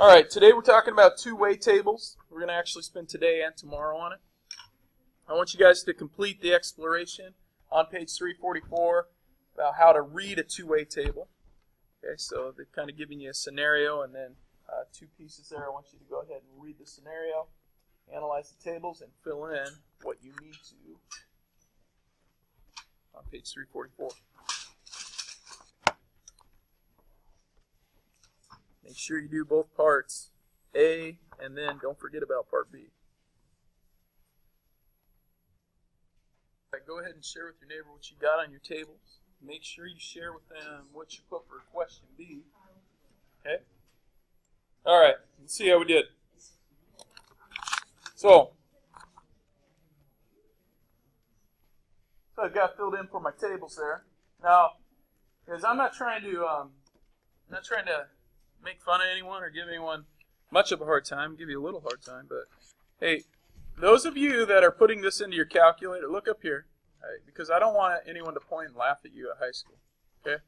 All right, today we're talking about two-way tables. We're going to actually spend today and tomorrow on it. I want you guys to complete the exploration on page 344 about how to read a two-way table. Okay, so they're kind of giving you a scenario and then two pieces there. I want you to go ahead and read the scenario, analyze the tables, and fill in what you need to on page 344. Make sure you do both parts, A, and then don't forget about part B. All right, go ahead and share with your neighbor what you got on your tables. Make sure you share with them what you put for question B. Okay? All right, let's see how we did. So I've got filled in for my tables there. Now, because I'm not trying to make fun of anyone or give anyone much of a hard time, give you a little hard time, but hey, those of you that are putting this into your calculator, look up here, right, because I don't want anyone to point and laugh at you at high school, okay?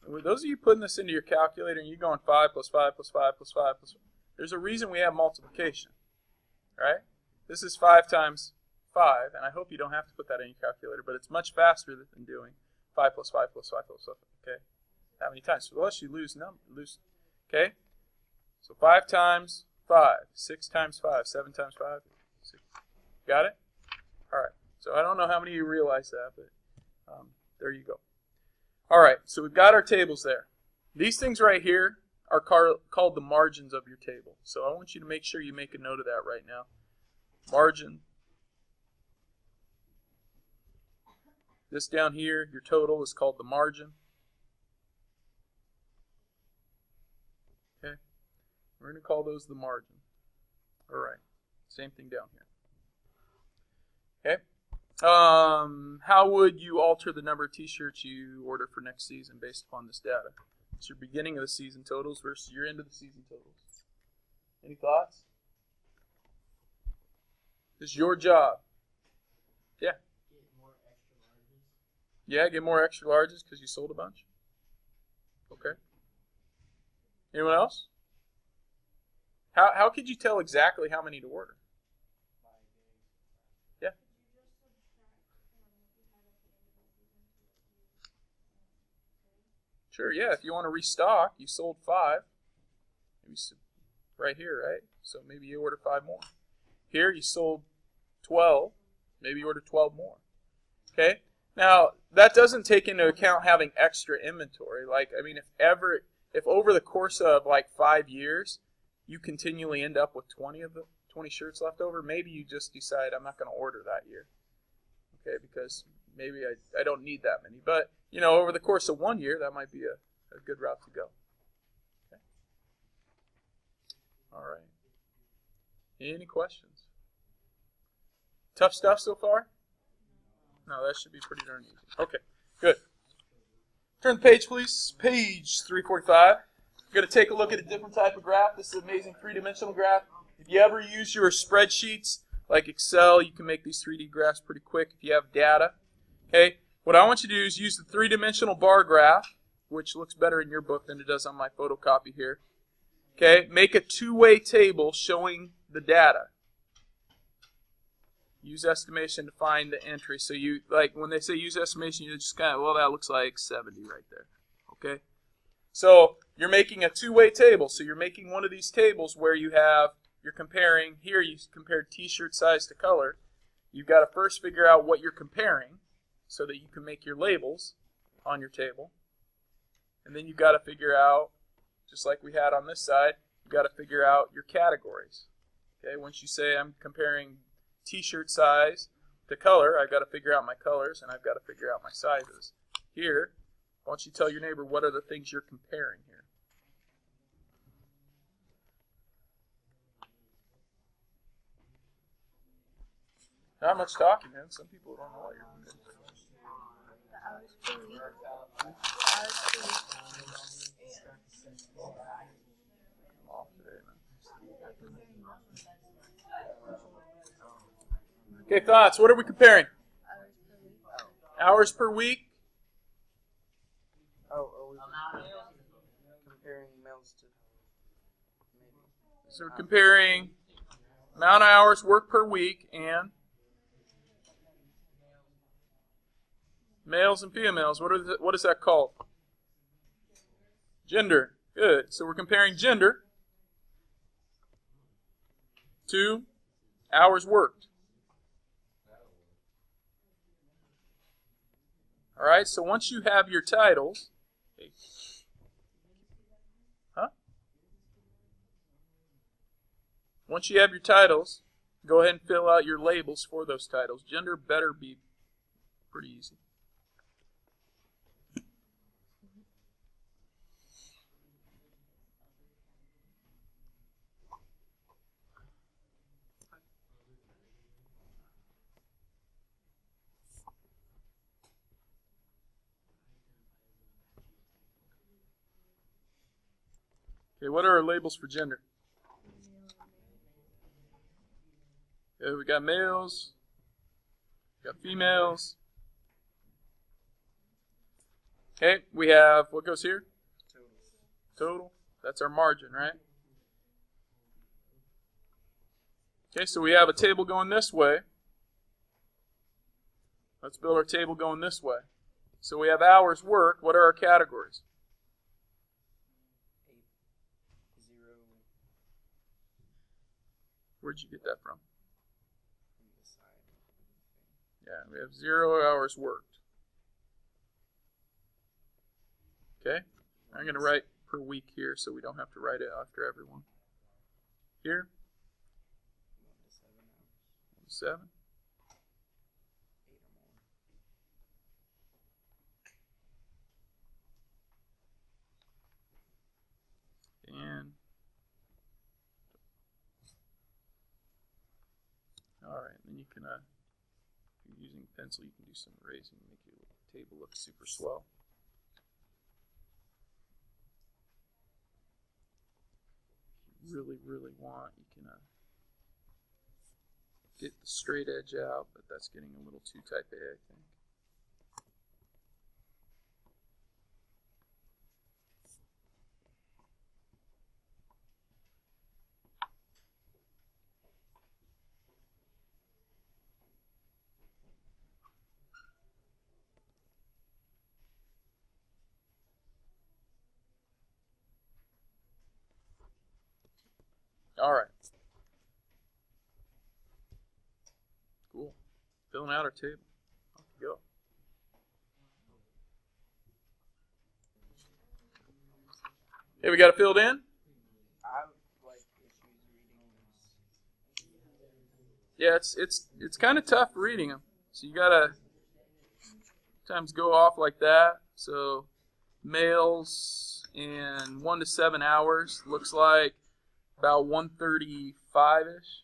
With those of you putting this into your calculator and you're going 5 plus 5 plus 5 plus 5 plus 5, there's a reason we have multiplication, right? This is 5 times 5, and I hope you don't have to put that in your calculator, but it's much faster than doing 5 plus 5 plus 5 plus 5, okay? That many times, so unless you lose, okay? So 5 times 5, 6 times 5, 7 times 5, 6. Got it? All right. So I don't know how many of you realize that, but there you go. All right. So we've got our tables there. These things right here are called the margins of your table. So I want you to make sure you make a note of that right now. Margin. This down here, your total, is called the margin. Okay. We're going to call those the margin. All right. Same thing down here. Okay. How would you alter the number of t-shirts you order for next season based upon this data? It's your beginning of the season totals versus your end of the season totals. Any thoughts? This is your job. Yeah. Get more extra larges. Yeah, get more extra larges because you sold a bunch. Okay. Anyone else? How could you tell exactly how many to order? Yeah. Sure, yeah. If you want to restock, you sold 5. Maybe right here, right? So maybe you order 5 more. Here you sold 12. Maybe you order 12 more. Okay? Now, that doesn't take into account having extra inventory. Like, I mean, if over the course of like 5 years, you continually end up with 20 shirts left over, maybe you just decide I'm not going to order that year. Okay, because maybe I don't need that many. But, you know, over the course of 1 year, that might be a good route to go. Okay. All right. Any questions? Tough stuff so far? No, that should be pretty darn easy. Okay, good. Turn the page, please. Page 345. We're going to take a look at a different type of graph. This is an amazing three-dimensional graph. If you ever use your spreadsheets, like Excel, you can make these 3D graphs pretty quick if you have data. Okay, what I want you to do is use the three-dimensional bar graph, which looks better in your book than it does on my photocopy here. Okay, make a two-way table showing the data. Use estimation to find the entry. So you, like, when they say use estimation, you just kind of, well, that looks like 70 right there. Okay? So you're making a two-way table. So you're making one of these tables where you're comparing, here you compared t-shirt size to color. You've got to first figure out what you're comparing so that you can make your labels on your table. And then you've got to figure out, just like we had on this side, you've got to figure out your categories. Okay? Once you say I'm comparing t-shirt size to color, I've got to figure out my colors and I've got to figure out my sizes. Here, why don't you tell your neighbor what are the things you're comparing here? Not much talking, man. Some people don't know what you're comparing. I'm off today, man. Okay, thoughts. What are we comparing? Hours per week. Oh, are we comparing males to So we're comparing amount of hours worked per week and males and females. What is that called? Gender. Good. So we're comparing gender to hours worked. All right, so once you have your titles, once you have your titles, go ahead and fill out your labels for those titles. Gender better be pretty easy. Okay, what are our labels for gender? Okay, we got males, we got females. Okay, we have, what goes here? Total. That's our margin, right? Okay, so we have a table going this way. Let's build our table going this way. So we have hours worked. What are our categories? 8, 0. Where'd you get that from? From the side. Yeah, we have 0 hours worked. Okay, I'm going to write per week here so we don't have to write it after everyone. Here, 7. 8 or more. And all right, then you can, if you're using a pencil, you can do some erasing and make your table look super swell. If you really want, you can get the straight edge out, but that's getting a little too type A, I think. All right. Cool. Filling out our table. Off we go. Hey, we got it filled in? I have like issues reading this. Yeah, it's kind of tough reading them. So you gotta sometimes go off like that. So males in 1 to 7 hours looks like about 135-ish.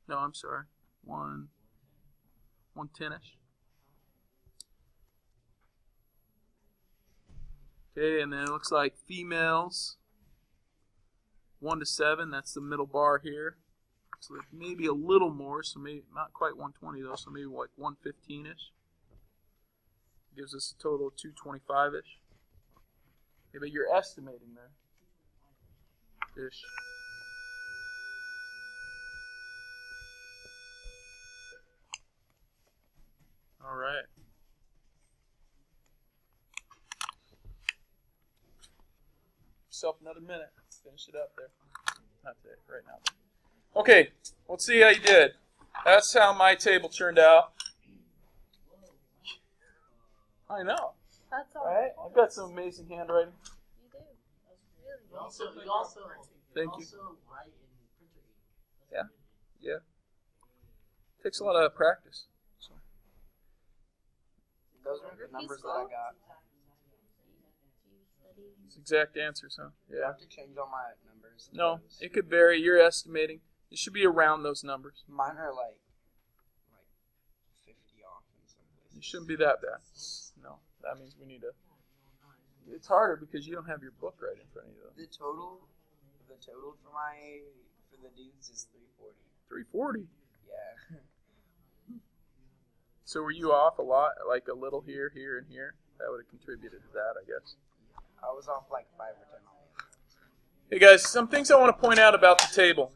No, I'm sorry. 110-ish. Okay, and then it looks like females 1 to 7. That's the middle bar here. So maybe a little more, so maybe not quite 120 though, so maybe like 115-ish. Gives us a total of 225-ish. Okay, but you're estimating there. Ish. All right. Yourself another minute. Finish it up there. Not today, right now. Okay, let's see how you did. That's how my table turned out. I know. That's all Right? I've got some amazing handwriting. you do. Really. You also Thank you. also write in printer ink. Yeah. Yeah. Takes a lot of practice. So. Those are the numbers that I got. It's exact answers, huh? I Yeah. have to change all my numbers. to No, those. it could vary. You're estimating. It should be around those numbers. Mine are like 50 off in some places. It shouldn't be that bad. No, that means we need to. It's harder because you don't have your book right in front of you, though. The total for the dudes is 340. 340. Yeah. So were you off a lot? Like a little here, here, and here? That would have contributed to that, I guess. I was off like 5 or 10 on the other ones. Hey guys, some things I want to point out about the table.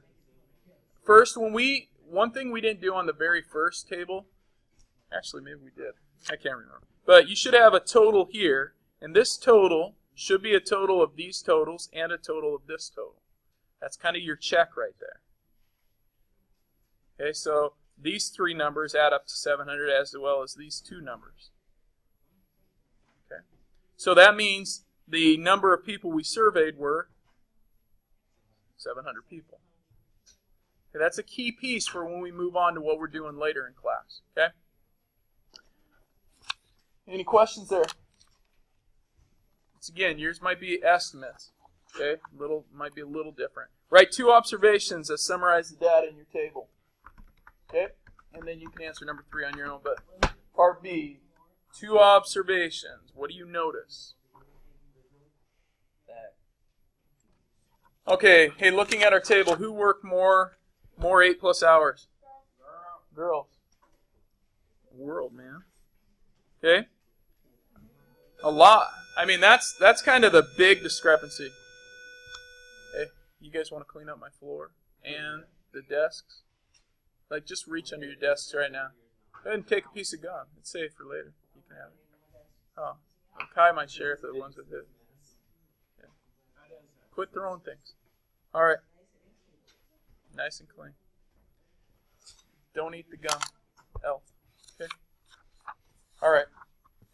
First, one thing we didn't do on the very first table, actually maybe we did, I can't remember. But you should have a total here, and this total should be a total of these totals and a total of this total. That's kind of your check right there. Okay, so these three numbers add up to 700 as well as these two numbers. Okay, so that means the number of people we surveyed were 700 people. Okay, that's a key piece for when we move on to what we're doing later in class. Okay. Any questions there? Once again, yours might be estimates. Okay, might be a little different. Write 2 observations that summarize the data in your table. Okay, and then you can answer number 3 on your own. But part B, 2 observations. What do you notice? Okay, hey, looking at our table, who worked more 8+ hours? Girls. World, man. Okay? A lot. I mean, that's kind of the big discrepancy. Hey, you guys want to clean up my floor and the desks? Like, just reach under your desks right now. Go ahead and take a piece of gum. It's safe for later. You can have it. Oh, Kai might share if they're the ones that did. Yeah. Quit throwing things. All right. Nice and clean. Don't eat the gum. Health. Okay. All right.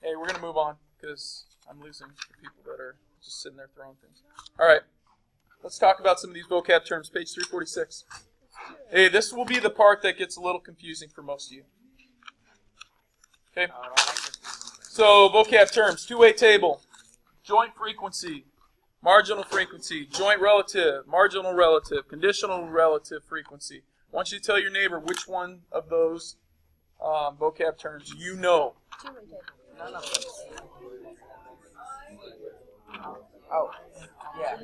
Hey, we're going to move on because I'm losing the people that are just sitting there throwing things. All right. Let's talk about some of these vocab terms. Page 346. Hey, this will be the part that gets a little confusing for most of you. Okay. So, vocab terms. Two-way table. Joint frequency. Marginal frequency. Joint relative. Marginal relative. Conditional relative frequency. I want you to tell your neighbor which one of those vocab terms you know. Two-way table. None of them. Oh, yeah.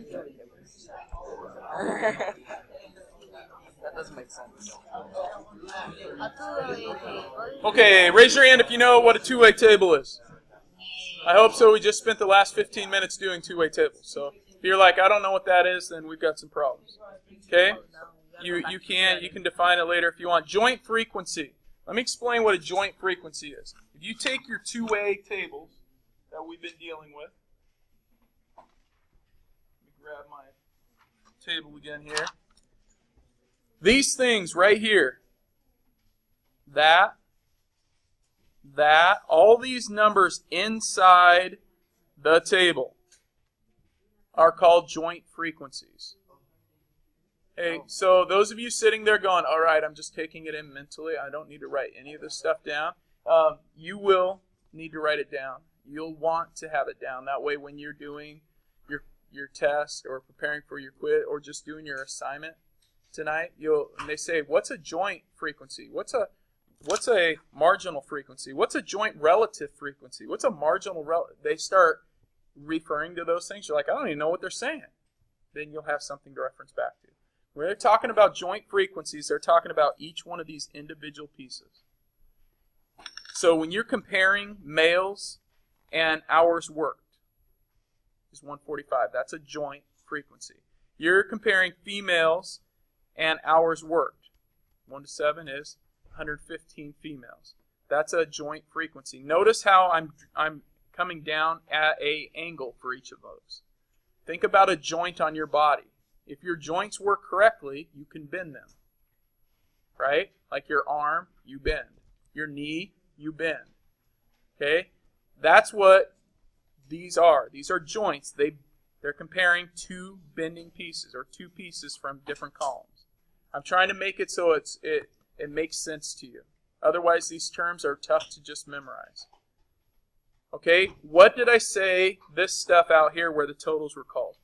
That doesn't make sense. A two-way table. Okay, raise your hand if you know what a two-way table is. I hope so. We just spent the last 15 minutes doing two-way tables. So if you're like, I don't know what that is, then we've got some problems. Okay? You can define it later if you want. Joint frequency. Let me explain what a joint frequency is. If you take your two-way tables that we've been dealing with, let me grab my table again here. These things right here, that, all these numbers inside the table are called joint frequencies. Hey, so those of you sitting there going, all right, I'm just taking it in mentally. I don't need to write any of this stuff down. You will need to write it down. You'll want to have it down. That way when you're doing your test or preparing for your quiz or just doing your assignment tonight, and they say, what's a joint frequency? What's a marginal frequency? What's a joint relative frequency? What's a marginal relative? They start referring to those things. You're like, I don't even know what they're saying. Then you'll have something to reference back to. When they're talking about joint frequencies, they're talking about each one of these individual pieces. So when you're comparing males and hours worked, is 145. That's a joint frequency. You're comparing females and hours worked. 1 to 7 is 115 females. That's a joint frequency. Notice how I'm coming down at an angle for each of those. Think about a joint on your body. If your joints work correctly, you can bend them. Right? Like your arm, you bend. Your knee, you bend. Okay? That's what these are. These are joints. They're comparing two bending pieces or two pieces from different columns. I'm trying to make it so it makes sense to you. Otherwise, these terms are tough to just memorize. Okay? What did I say this stuff out here where the totals were called?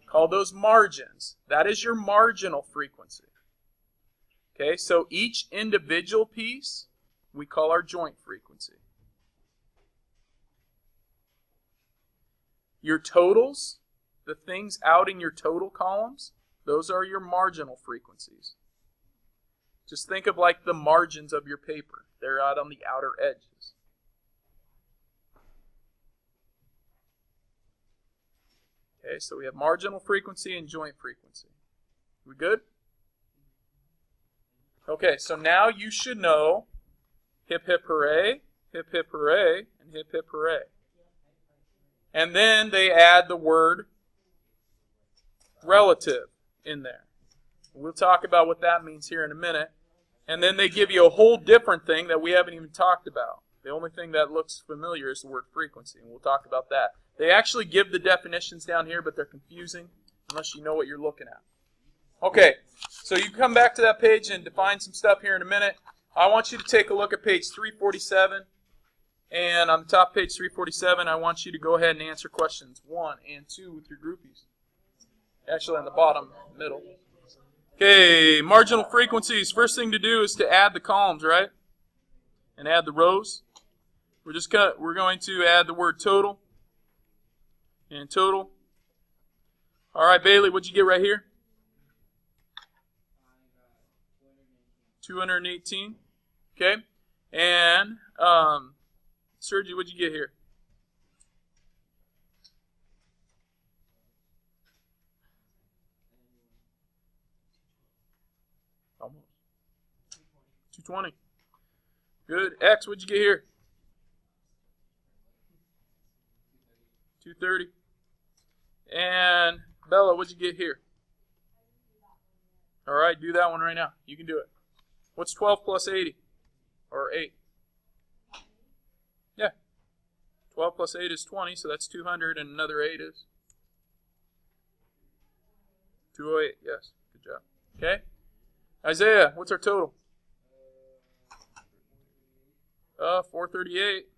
Call those margins. That is your marginal frequency. Okay, so each individual piece we call our joint frequency. Your totals, the things out in your total columns, those are your marginal frequencies. Just think of like the margins of your paper. They're out on the outer edges. Okay, so we have marginal frequency and joint frequency. We good? Okay, so now you should know hip hip hooray, and hip hip hooray. And then they add the word relative in there. We'll talk about what that means here in a minute. And then they give you a whole different thing that we haven't even talked about. The only thing that looks familiar is the word frequency, and we'll talk about that. They actually give the definitions down here, but they're confusing unless you know what you're looking at. Okay, so you come back to that page and define some stuff here in a minute. I want you to take a look at page 347. And on the top of page 347, I want you to go ahead and answer questions 1 and 2 with your groupies. Actually, on the bottom, middle. Okay, marginal frequencies. First thing to do is to add the columns, right? And add the rows. We're going to add the word total. And total. All right, Bailey, what'd you get right here? 218. Okay. And Sergi, what'd you get here? Almost. 220. Good. X, what'd you get here? 230. And Bella, what'd you get here? All right, do that one right now. You can do it. What's 12 plus 80? Or 8? Yeah. 12 plus 8 is 20, so that's 200, and another 8 is? 208, yes. Good job. Okay. Isaiah, what's our total? 438.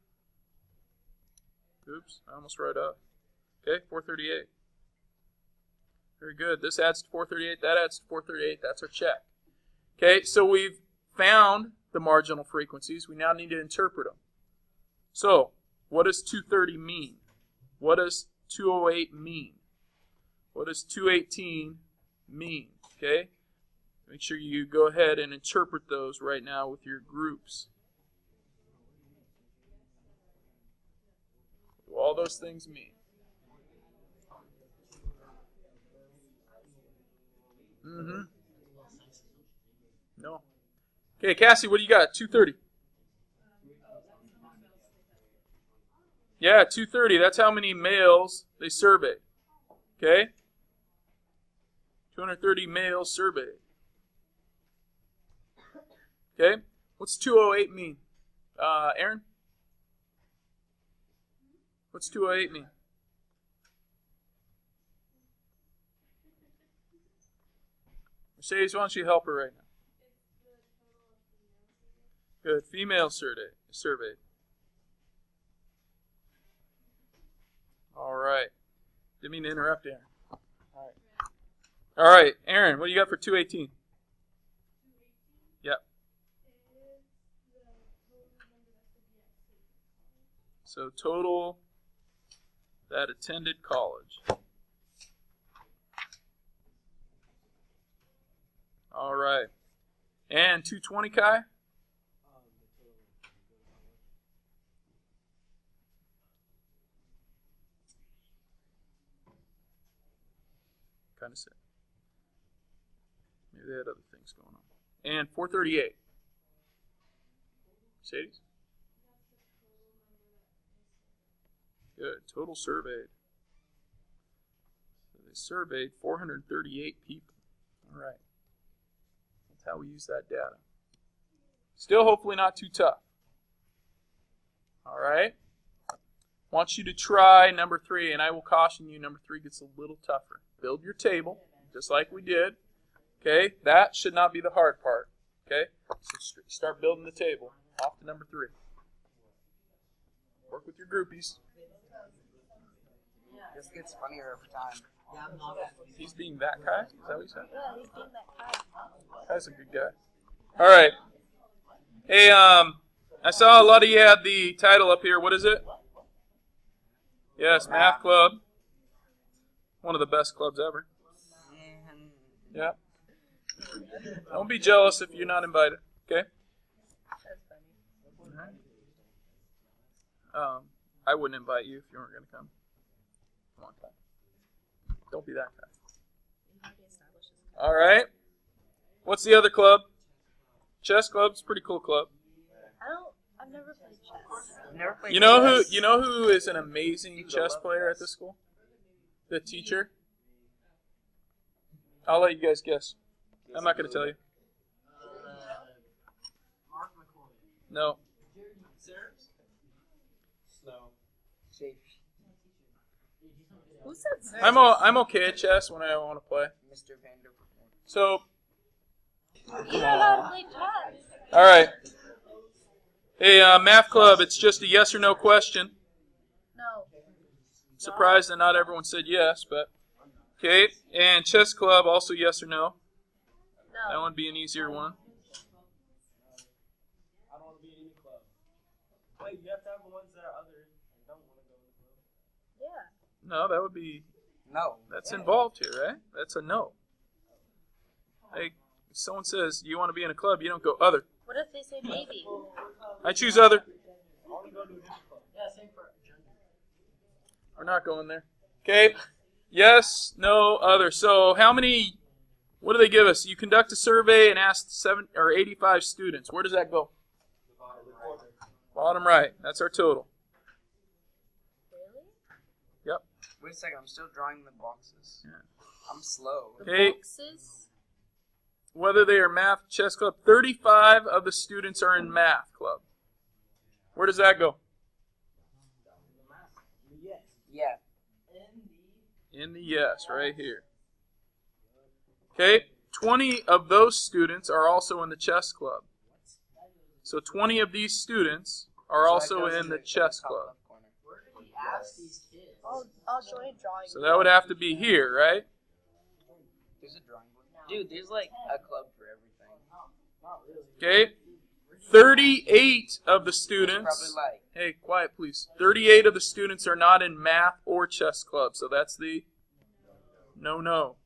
Oops, I almost wrote up. Okay, 438. Very good. This adds to 438, that adds to 438. That's our check. Okay, so we've found the marginal frequencies. We now need to interpret them. So, what does 230 mean? What does 208 mean? What does 218 mean? Okay? Make sure you go ahead and interpret those right now with your groups. What do all those things mean? No. Okay, Cassie, what do you got? 230. Yeah, 230. That's how many males they surveyed. Okay? 230 males surveyed. Okay? What's 208 mean? Aaron? What's 208 mean? Mercedes, why don't you help her right now? Good. Female surveyed. All right. Didn't mean to interrupt, Aaron. All right, Aaron, what do you got for 218? Yep. So total that attended college. All right. And 220, Kai? Kind of sad. Maybe they had other things going on. And 438. Mercedes? Good. Total surveyed. So they surveyed 438 people. All right. That's how we use that data. Still hopefully not too tough. All right. Want you to try number 3, and I will caution you, number 3 gets a little tougher. Build your table, just like we did. Okay, that should not be the hard part. Okay, so start building the table. Off to number 3. Work with your groupies. This gets funnier every time. He's being that guy? Is that what you said? Yeah, he's being that guy. Guy's a good guy. All right. Hey, I saw a lot of you had the title up here. What is it? Yes, Math Club. One of the best clubs ever. Yeah. Don't be jealous if you're not invited. Okay? I wouldn't invite you if you weren't going to come. Come on, Ty. Don't be that guy. All right. What's the other club? Chess club's a pretty cool club. I've never played chess. Never played You know chess. who is an amazing chess player at this school? The teacher. I'll let you guys guess. I'm not going to tell you. Mark McCoy. No. Snow. Who said so? I'm okay at chess when I want to play. Mr. Vanderbilt. So, You know how to play chess. all right. Hey, math club, it's just a yes or no question. No. Surprised that not everyone said yes, but okay. And chess club, also yes or no. That No. would be an easier one. I don't want to be in any club. Wait, you have to have the ones that are other and don't want to go to the club. Yeah. No, that would be, No. that's involved here, right? That's a no. Hey, if someone says you want to be in a club, you don't go other. What if they say maybe? I choose other. I want to go to a different club. Yeah, same for gender. We're not going there. Okay. Yes, no, other. So how many, what do they give us? You conduct a survey and ask 85 students. Where does that go? Bottom right. That's our total. Really? Yep. Wait a second, I'm still drawing the boxes. Yeah. I'm slow. The Okay. boxes? Whether they are math, chess club, 35 of the students are in math club. Where does that go? Yes. Yeah. In the yes, right here. Okay. 20 of those students are also in the chess club. So 20 of these students are also in the chess club. Where did he ask these kids? I'll join drawing. So that would have to be here, right? There's a drawing board. Dude, there's like a club for everything. Not really. Okay. 38 of the students. Probably like. Hey, quiet, please. 38 of the students are not in math or chess club, so that's the no.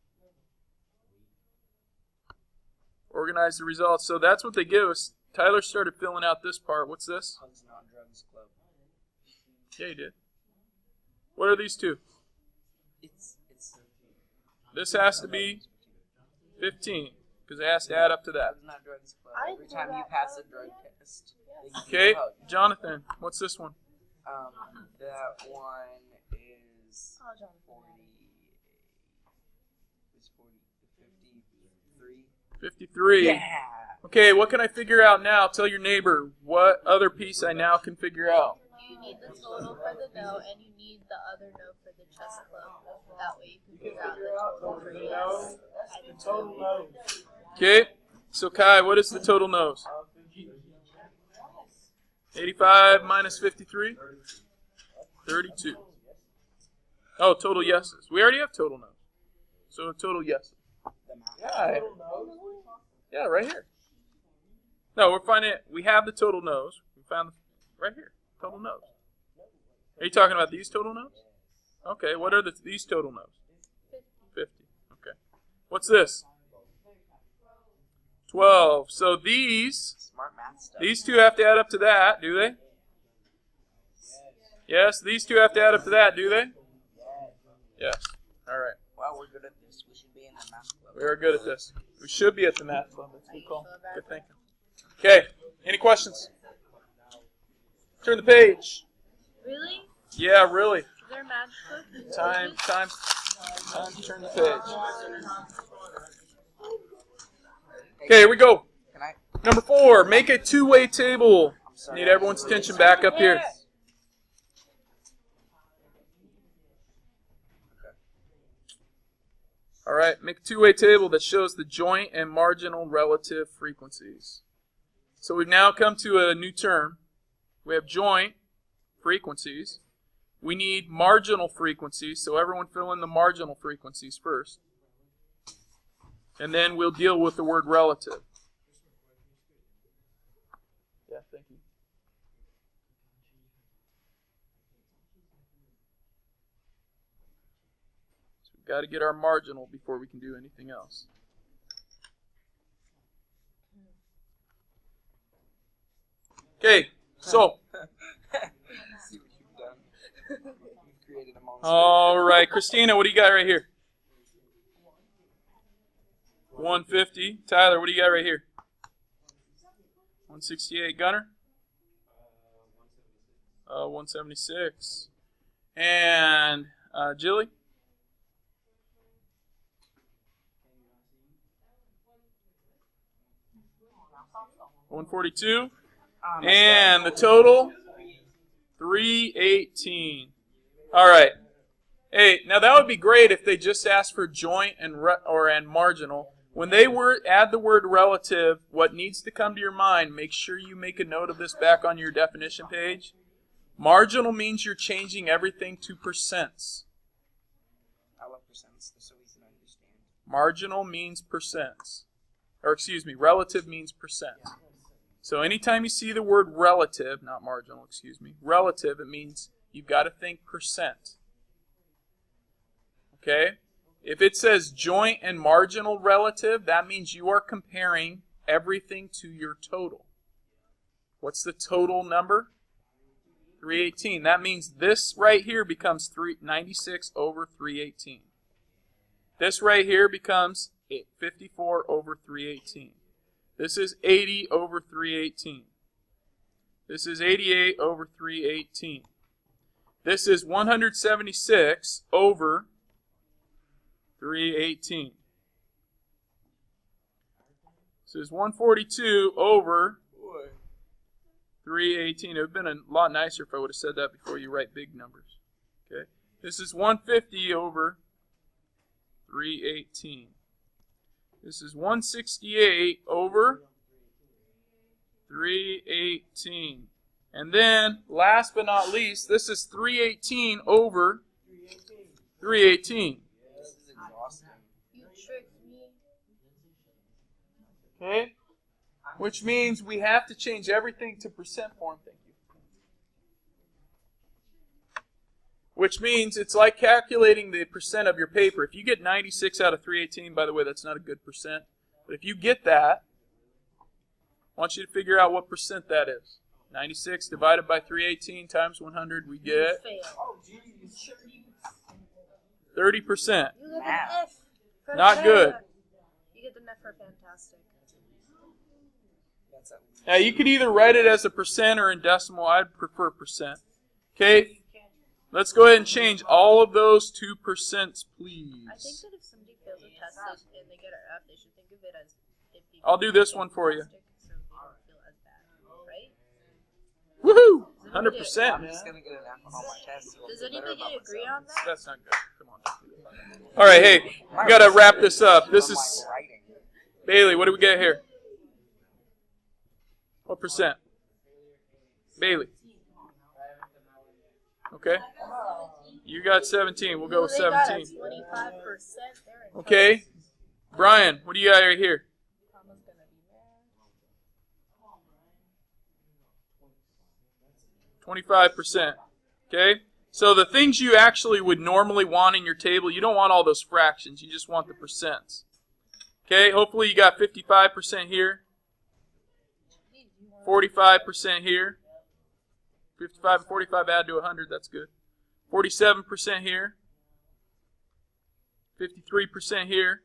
Organize the results. So that's what they give us. Tyler started filling out this part. What's this? Hugs Not Drugs Club. Yeah, he did. What are these two? It's. This has to be 15, because it has to add up to that. Hugs Not Drugs Club. I Every know time you that pass a club, drug yeah. test, they give you Okay, a hug. Jonathan, what's this one? That one is Oh, Jonathan. 40. Is 53. 53. Yeah. Okay, what can I figure out now? Tell your neighbor what other piece I now can figure out. You need the total for the no, and you need the other no for the chess club. That way you can figure out the total for yes. The total no. Okay, so Kai, what is the total no's? 85 minus 53? 32. Oh, total yeses. We already have total no's. So total yeses. Yeah, yeah, right here. No, we're finding it. We have the total no's. We found right here. Total no's. Are you talking about these total no's? Okay, what are these total no's? 50. Okay. What's this? 12. So these Smart math stuff. two have to add up to that, do they? Yes, these two have to add up to that, do they? Yes. All right. Wow, we're good at this. We should be in the math club. We are good at this. We should be at the math club. That's a good call. Good thinking. Okay. Any questions? Turn the page. Really? Yeah, really. Is there a magic book? Time to turn the page. Okay, here we go. Can I? Number 4, make a two-way table. Need everyone's attention back up here. All right, make a two-way table that shows the joint and marginal relative frequencies. So we've now come to a new term. We have joint frequencies. We need marginal frequencies, so everyone fill in the marginal frequencies first. And then we'll deal with the word relative. Yeah, thank you. So we've got to get our marginal before we can do anything else. Okay, so. See what you've done. You've created a monster. All right, Christina, what do you got right here? 150. Tyler, what do you got right here? 168. Gunner? 176. And Jilly? 142. And the total? 318. All right. Hey, now that would be great if they just asked for joint and marginal. When they add the word relative, what needs to come to your mind, make sure you make a note of this back on your definition page. Marginal means you're changing everything to percents. I love percents. They're so easy to understand. Marginal means percents. Or excuse me, relative means percent. So anytime you see the word relative, not marginal, excuse me, relative, it means you've got to think percent. Okay? If it says joint and marginal relative, that means you are comparing everything to your total. What's the total number? 318. That means this right here becomes 396 over 318. This right here becomes 54 over 318. This is 80 over 318. This is 88 over 318. This is 176 over 318. This is 142 over 318. It would have been a lot nicer if I would have said that before you write big numbers. Okay. This is 150 over 318. This is 168 over 318. And then, last but not least, this is 318 over 318. This is exhausting. You tricked me. Okay? Which means we have to change everything to percent form. Thank you. Which means it's like calculating the percent of your paper. If you get 96 out of 318, by the way, that's not a good percent. But if you get that, I want you to figure out what percent that is. 96 divided by 318 times 100, we get 30%. You get an F. For Not good. You get the F for fantastic. Now, you could either write it as a percent or in decimal. I'd prefer percent. Okay? Let's go ahead and change all of those to percents, please. I think that if somebody fails a test and they get an F, they should think of it as 50. I'll do this one for you. So they don't feel as bad, right? Woohoo! 100%. I'm just going to get an F on all my tests. Does anybody agree on that? That's not good. Come on. All right, hey, we got to wrap this up. This is Bailey. What do we get here? What percent? Bailey. Okay. You got 17. We'll go with 17. 25%. Okay. Brian, what do you got right here? 25%. Okay? So the things you actually would normally want in your table, you don't want all those fractions. You just want the percents. Okay? Hopefully you got 55% here. 45% here. 55 and 45 add to 100. That's good. 47% here. 53% here.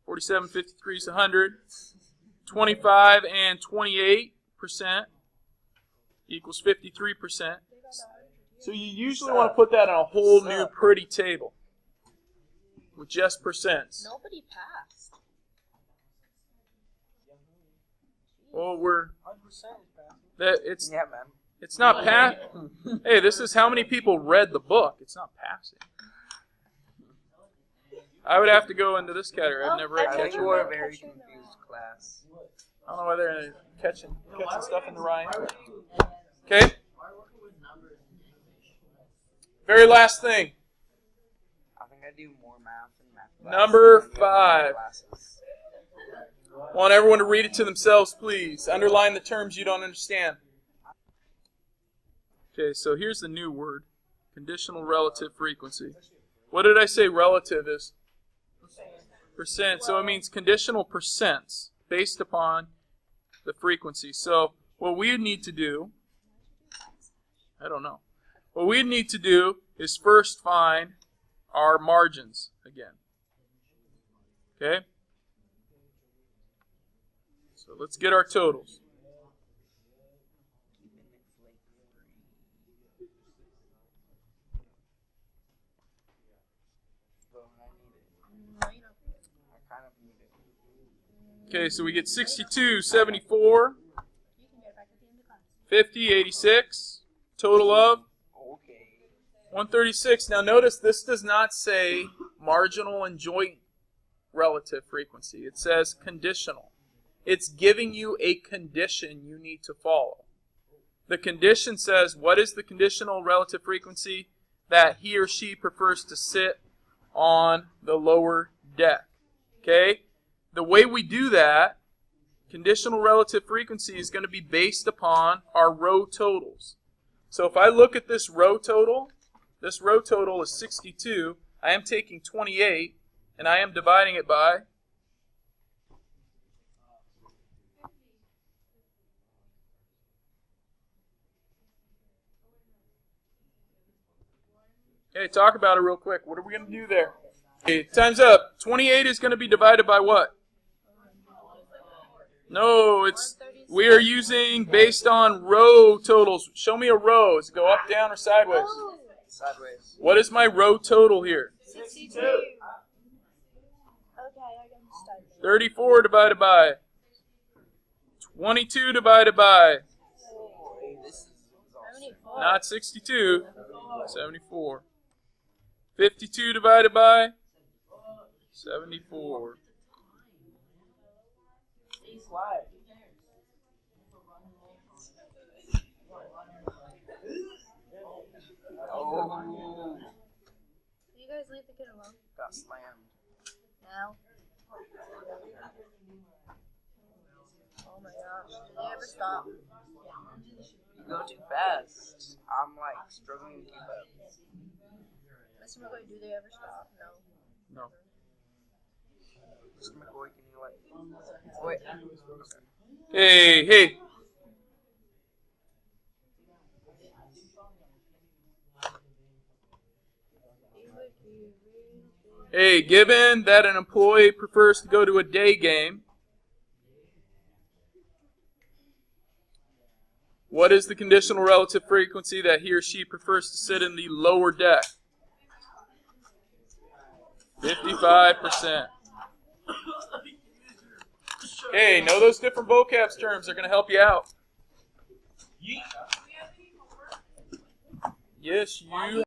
47, 53 is 100. 25 and 28% equals 53%. So you usually want to put that on a whole new pretty table with just percents. Nobody passed. Well, it's Yeah, man. it's not pass. Hey, this is how many people read the book. It's not passing. I would have to go into this category. I've never read I think catching. you were a very confused class. I don't know whether they're catching stuff in the rhyme. Okay. Very last thing. I think I do more math and math classes Number than 5. classes. Want everyone to read it to themselves, please. Underline the terms you don't understand. Okay, so here's the new word. Conditional relative frequency. What did I say relative is? Percent. So it means conditional percents based upon the frequency. So what we need to do, I don't know. What we need to do is first find our margins again. Okay? So let's get our totals. Okay, so we get 62, 74, 50, 86, total of 136. Now notice this does not say marginal and joint relative frequency. It says conditional. It's giving you a condition you need to follow. The condition says, what is the conditional relative frequency? That he or she prefers to sit on the lower deck. Okay? The way we do that, conditional relative frequency is going to be based upon our row totals. So if I look at this row total is 62. I am taking 28, and I am dividing it by okay, talk about it real quick. What are we going to do there? Okay, time's up. 28 is going to be divided by what? No, we are using based on row totals. Show me a row. Does it go up, down, or sideways? Sideways. What is my row total here? 62. Okay, I understand. 34 divided by 22 divided by not 62, 74. 52 divided by 74. Oh. You guys leave the kid alone. Got slammed. Now. Oh my gosh. Did they ever stop? You go too fast. I'm like struggling to keep up. Mr. McCoy, do they ever stop? No. No. Mr. McCoy, can you like wait? Hey. Hey, given that an employee prefers to go to a day game, what is the conditional relative frequency that he or she prefers to sit in the lower deck? 55%. Hey, know those different vocab terms. They're going to help you out. Yes, you